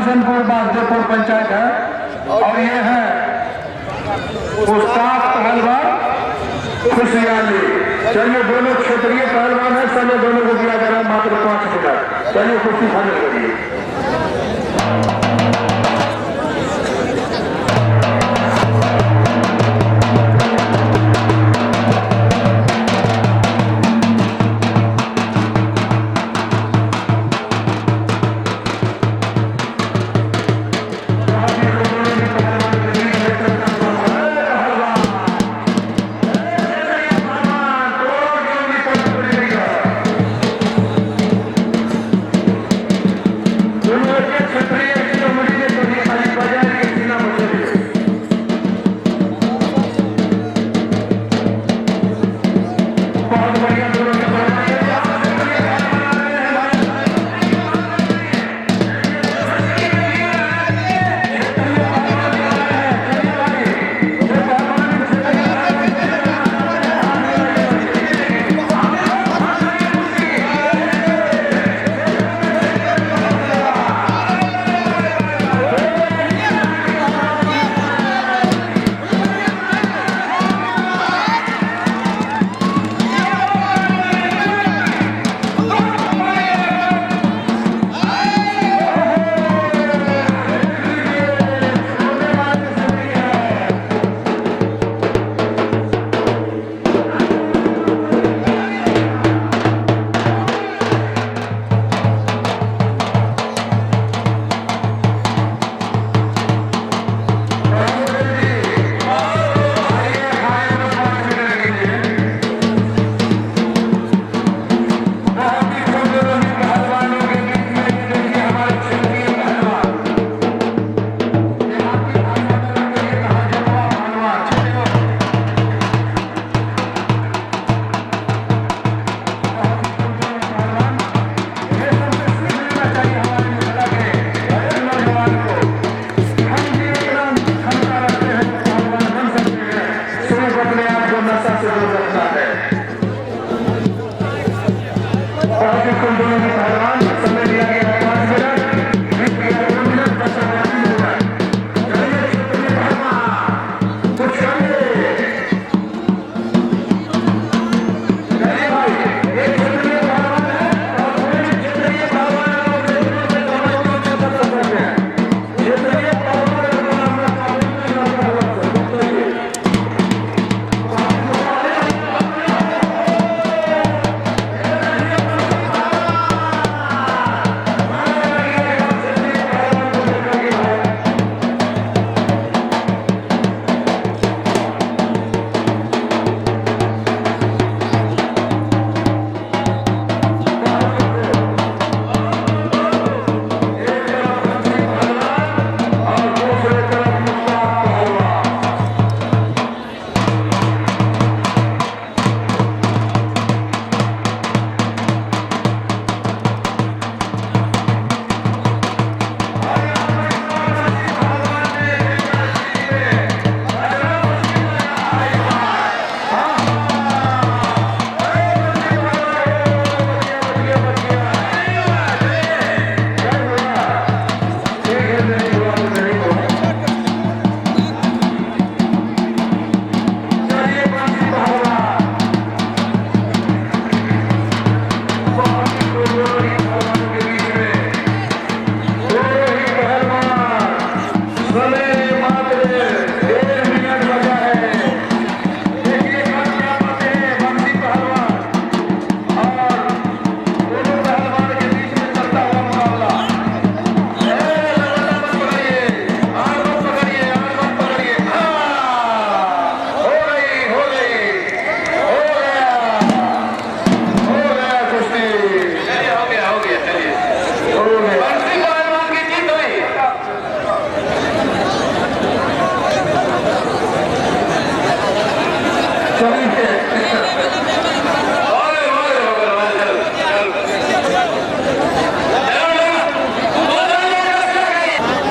हसनपुर बागदेपुर पंचायत है और ये है उस्ताद पहलवान खुशियाली। चलिए दोनों क्षेत्रीय पहलवान है, समय दोनों को दिया जा रहा है मात्र 5 मिनट। चलिए कुश्ती फाइनल करिए।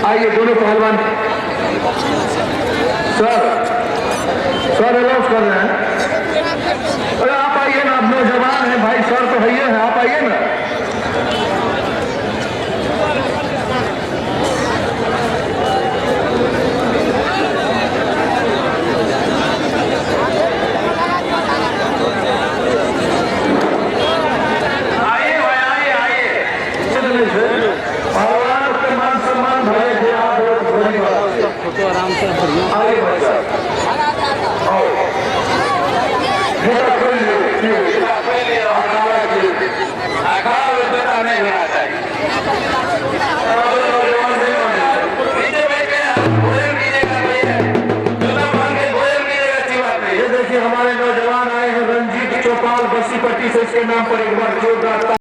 आइए दोनों पहलवान सर अलाउंस कर रहे हैं। अरे आप आइए ना, आप नौजवान हैं भाई, सर तो है ही है, आप आइए ना। से इसके नाम पर एक बार जोरदार